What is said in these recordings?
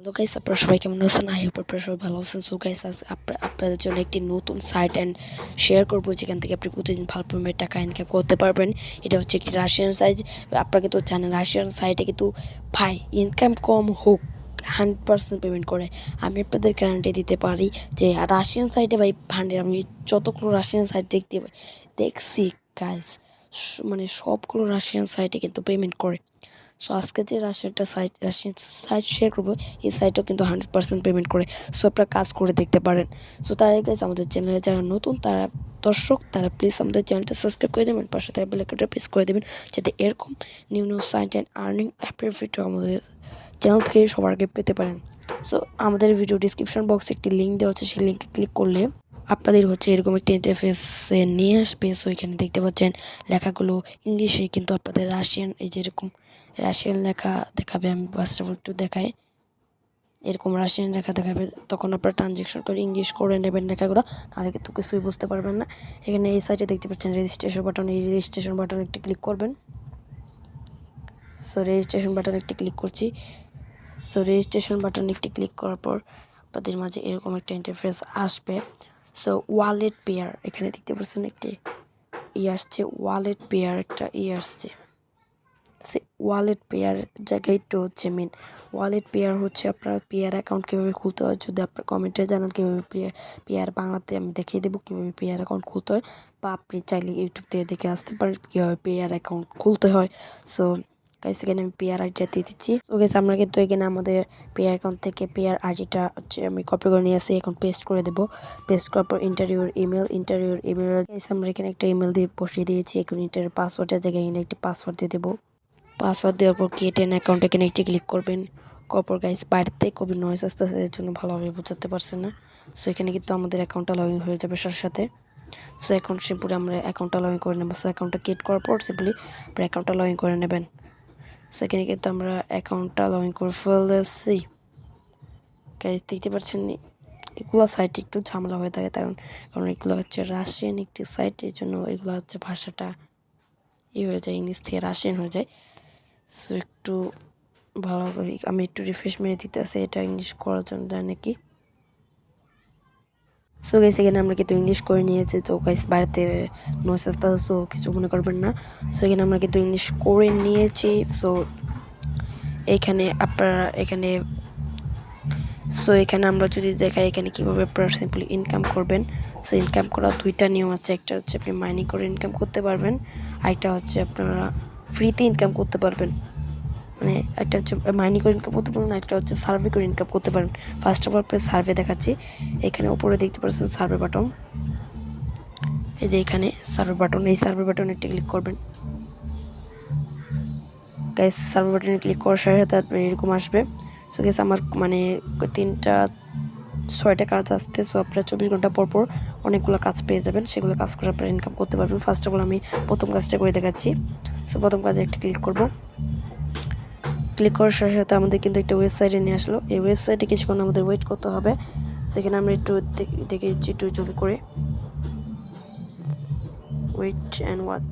Hello guys, আপনারা সবাই কেমন আছেন? আই হোপ আপনারা সবাই ভালো আছেন। সো গাইস, আজ আপনাদের জন্য একটি নতুন সাইট অ্যান্ড শেয়ার করবো, যেখান থেকে আপনি প্রতিদিন ভালো পরিমাণে টাকা ইনকাম করতে পারবেন। এটা হচ্ছে একটি রাশিয়ান সাইট। আপনাকে তো জানেন, রাশিয়ান সাইটে কিন্তু ভাই ইনকাম কম হোক 100% পেমেন্ট করে। আমি আপনাদের গ্যারান্টি দিতে পারি যে রাশিয়ান সাইটে ভাই ফান্ডে আমি যতগুলো রাশিয়ান সাইট দেখছি গাইস, মানে সবগুলো রাশিয়ান সাইটে কিন্তু পেমেন্ট করে। সো আজকে যে রাশিয়ান সাইট শেয়ার করবো, এই সাইটও কিন্তু 100% পেমেন্ট করে। সো আপনারা কাজ করে দেখতে পারেন। সো তার আগে আমাদের চ্যানেলে যারা নতুন তারা প্লিজ আমাদের চ্যানেলটা সাবস্ক্রাইব করে দেবেন, পাশে থাকা বেল আইকনটা প্রেস করে দেবেন, যাতে এরকম নিউ সাইট অ্যান্ড আর্নিং অ্যাপের ভিডিও আমাদের চ্যানেল থেকে সবার আগে পেতে পারেন। সো আমাদের ভিডিও ডিসক্রিপশন বক্সে একটি লিঙ্ক দেওয়া হচ্ছে, সেই লিঙ্কে ক্লিক করলে আপনাদের হচ্ছে এরকম একটি ইন্টারফেসে নিয়ে আসবে। সো এখানে দেখতে পাচ্ছেন লেখাগুলো ইংলিশে, কিন্তু আপনাদের রাশিয়ান, এই যেরকম রাশিয়ান লেখা দেখাবে। আমি ফার্স্ট অফ অল একটু দেখাই, এরকম রাশিয়ান লেখা দেখাবে। তখন আপনারা ট্রানজ্যাকশন করে ইংলিশ করে নেবেন লেখাগুলো, নাহলে কিন্তু কিছুই বুঝতে পারবেন না। এখানে এই সাইটে দেখতে পাচ্ছেন রেজিস্ট্রেশন বাটন, এই রেজিস্ট্রেশন বাটনে একটি ক্লিক করবেন। সো রেজিস্ট্রেশন বাটনে একটি ক্লিক করছি। সো রেজিস্ট্রেশন বাটনে একটি ক্লিক করার পর আপনাদের মাঝে এরকম একটা ইন্টারফেস আসবে। সো ওয়ালেট পেয়ার, এখানে দেখতে পাচ্ছেন একটি আসছে, ওয়ালেট পেয়ার একটা আসছে। সে ওয়ালেট পেয়ার জায়গায় একটু হচ্ছে মেন ওয়ালেট পেয়ার হচ্ছে আপনার পেয়ার অ্যাকাউন্ট কীভাবে খুলতে হয়। যদি আপনার কমেন্টে জানান কীভাবে পেয়ার বাংলাতে আমি দেখিয়ে দেবো কীভাবে পেয়ার অ্যাকাউন্ট খুলতে হয়, বা আপনি চাইলে ইউটিউব থেকে দেখে আসতে পারেন কীভাবে পেয়ার অ্যাকাউন্ট খুলতে হয়। সো গাইস, এখানে আমি পেয়ার আইডিটা দিয়ে দিচ্ছি। তো গাইস, আমরা কিন্তু এখানে আমাদের পেয়ার অ্যাকাউন্ট থেকে পেয়ার আইডিটা হচ্ছে আমি কপি করে নিয়ে আসি, এখন পেস্ট করে দেবো। পেস্ট করার পর ইন্টারভিউর ইমেল গাইস, আমরা এখানে একটা ইমেল দিয়ে বসিয়ে দিয়েছি। এখন ইন্টারভিউ পাসওয়ার্ডের জায়গায় এখানে একটি পাসওয়ার্ড দিয়ে দেবো। পাসওয়ার্ড দেওয়ার পর ক্রিয়েট অ্যান অ্যাকাউন্ট, এখানে একটি ক্লিক করবেন। করার গাইস, বাইরেতে খুবই নয়েজ আসতেছে, এর জন্য ভালোভাবে বোঝাতে পারছেন না। সো এখানে কিন্তু আমাদের অ্যাকাউন্টটা লগ ইন হয়ে যাবে সাথে সাথে। সো এখন সিম্পলি আমরা অ্যাকাউন্টটা লগ ইন করে নেবো। সো অ্যাকাউন্টটা ক্রিয়েট করার পর সিম্পলি আপনার অ্যাকাউন্টটা লগ ইন করে নেবেন। সো এখানে কিন্তু আমরা অ্যাকাউন্টটা লগ ইন করে ফেলেছি। গাইস, দেখতে পাচ্ছেন এগুলো সাইট একটু ঝামেলা হয়ে থাকে, কারণ এগুলো হচ্ছে রাশিয়ান একটি সাইট, এই জন্য এগুলো হচ্ছে ভাষাটা হয়ে যায়, ইংলিশ থেকে রাশিয়ান হয়ে যায়। সো একটু ভালো করে আমি একটু রিফ্রেশ মেরে দিতেছি, এটা ইংলিশ করার জন্য যায় নাকি। সো গাইস, এখানে আমরা কিন্তু ইংলিশ করে নিয়েছি। তো গাইস, বাইরেতে নয়েজ আসতেছে, সো কিছু মনে করবেন না। সো এখানে আমরা কিন্তু ইংলিশ করে নিয়েছি। সো এখানে আপনারা এখানে আমরা যদি দেখাই এখানে কীভাবে আপনারা সিম্পলি ইনকাম করবেন। সো ইনকাম করার দুইটা নিয়ম আছে, একটা হচ্ছে আপনি মাইনিং করে ইনকাম করতে পারবেন, আরেকটা হচ্ছে আপনারা ফ্রিতে ইনকাম করতে পারবেন। মানে একটা হচ্ছে মাইনিং করে ইনকাম করতে পারবেন, একটা হচ্ছে সার্ভে করে ইনকাম করতে পারেন। ফার্স্ট অফ অল আপনার সার্ভে দেখাচ্ছি। এখানে উপরে দেখতে পাচ্ছেন সার্ভে বাটন, এই যে এখানে সার্ভে বাটন, এই সার্ভে বাটনে একটা ক্লিক করবেন। গাইস, সার্ভে বাটনে ক্লিক করার সাথে সাথে আপনার এরকম আসবে। সো গাইস, আমার মানে 3-6টা কাজ আসতে। সো আপনারা 24 ঘন্টা পর পর অনেকগুলো কাজ পেয়ে যাবেন, সেগুলো কাজ করে আপনারা ইনকাম করতে পারবেন। ফার্স্ট অফ অল আমি প্রথম কাজটা করে দেখাচ্ছি। সো প্রথম কাজে একটা ক্লিক করব। ক্লিক করার সাথে সাথে আমাদের কিন্তু একটা ওয়েবসাইটে নিয়ে আসলো। এই ওয়েবসাইটে কিছুক্ষণ আমাদের ওয়েট করতে হবে। সেখানে আমরা একটু দেখে দিচ্ছি, একটু জুম করে, ওয়েট অ্যান্ড ওয়াচ।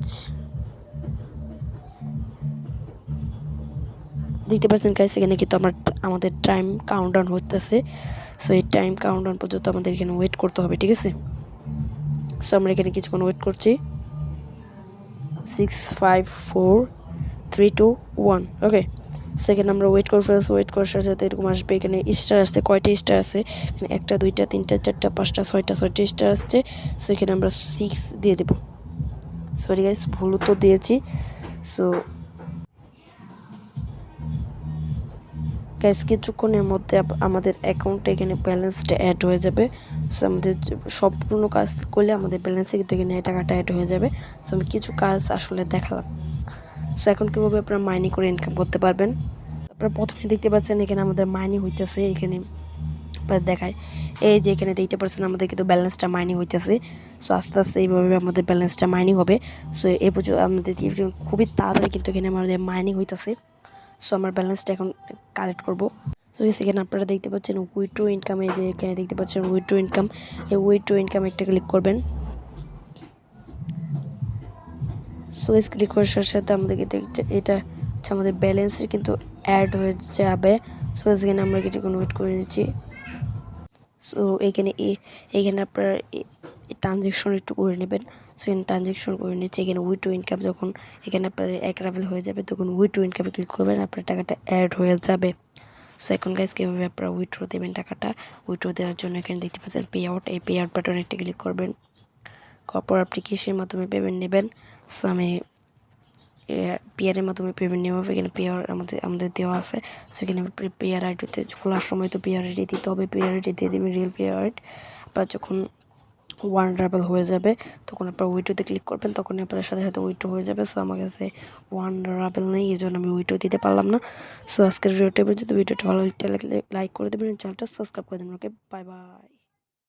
দেখতে পাচ্ছেন গাইস, এখানে কিন্তু আমাদের টাইম কাউন্টডাউন হতেছে। সো এই টাইম কাউন্টডাউন পর্যন্ত আমাদের এখানে ওয়েট করতে হবে, ঠিক আছে। সো আমরা এখানে কিছুক্ষণ ওয়েট করছি। 6, 5, 4, 3, 2, 1, ওকে। সেখানে আমরা ওয়েট করে ফেলছি। ওয়েট করার সাথে এরকম আসবে। এখানে স্টার আসছে, কয়টা স্টার আছে এখানে? 1টা, 2টা, 3টা, 4টা, 5টা, 6টা স্টার আসছে। সো এখানে আমরা 6 দিয়ে দেবো। সরি গাইস, ভুল তো দিয়েছি। সো গাইস, কিছুক্ষণের মধ্যে আমাদের অ্যাকাউন্টে এখানে ব্যালেন্সটা অ্যাড হয়ে যাবে। সো আমাদের সম্পূর্ণ কাজ করলে আমাদের ব্যালেন্সে কিন্তু এখানে টাকাটা অ্যাড হয়ে যাবে। সো আমি কিছু কাজ আসলে দেখালাম। সো এখন কীভাবে আপনারা মাইনিং করে ইনকাম করতে পারবেন। আপনারা প্রথমে দেখতে পাচ্ছেন এখানে আমাদের মাইনিং হইতেছে। এখানে দেখায়, এই যে এখানে দেখতে পাচ্ছেন আমাদের কিন্তু ব্যালেন্সটা মাইনিং হইতেছে। সো আস্তে আস্তে এইভাবে আমাদের ব্যালেন্সটা মাইনিং হবে। সো এই পর্যন্ত আমাদের খুবই তাড়াতাড়ি কিন্তু এখানে আমাদের মাইনিং হইতেছে। সো আমার ব্যালেন্সটা এখন কালেক্ট করব। সো এখানে আপনারা দেখতে পাচ্ছেন উইথড্র ইনকাম, এই যে এখানে দেখতে পাচ্ছেন উইথড্র ইনকাম, এই উইথড্র ইনকাম একটা ক্লিক করবেন। সো ক্লিক করার সাথে সাথে আমাদেরকে এটা হচ্ছে আমাদের ব্যালেন্সের কিন্তু অ্যাড হয়ে যাবে। সো এখানে আমরা কিছুক্ষণ ওয়েট করে নিচ্ছি। সো এখানে আপনারা ট্রানজ্যাকশন একটু করে নেবেন। সেখানে ট্রানজ্যাকশন করে নিচ্ছে। এখানে উইথড্র ইনকাম যখন এখানে আপনাদের অ্যাভেলেবল হয়ে যাবে তখন উইথড্র ইনকামে ক্লিক করবেন, আপনার টাকাটা অ্যাড হয়ে যাবে। সো এখন গাইস কীভাবে আপনারা উইথড্র দেবেন টাকাটা, উইথড্র দেওয়ার জন্য এখানে দেখতে পাচ্ছেন পে আউট, এই পে আউট বাটনে একটা ক্লিক করবেন। করার পর আপনি কিসের মাধ্যমে পেমেন্ট নেবেন। সো আমি পেয়ারের মাধ্যমে পেমেন্ট নেওয়া হবে। এখানে পেয়ার আমাদের দেওয়া আছে। সেখানে পেয়ার আইডিতে খোলার সময় তো পেয়ার আইডি দিতে হবে, পেয়ার আইডি দিয়ে দেবেন রিয়েল পেয়ার আইড। আপনার যখন ওয়ান্ডারেবল হয়ে যাবে তখন আপনার উইড্রোতে ক্লিক করবেন, তখনই আপনার সাথে সাথে উইড্রো হয়ে যাবে। সো আমার কাছে ওয়ান্ডারেবল নেই, এই জন্য আমি উইড্রো দিতে পারলাম না। সো আজকের ভিডিওটা পর্যন্ত, ভিডিওটা ভালো লাগলে লাইক করে দেবেন, চ্যানেলটা সাবস্ক্রাইব করে দেবেন। ওকে, বাই বাই।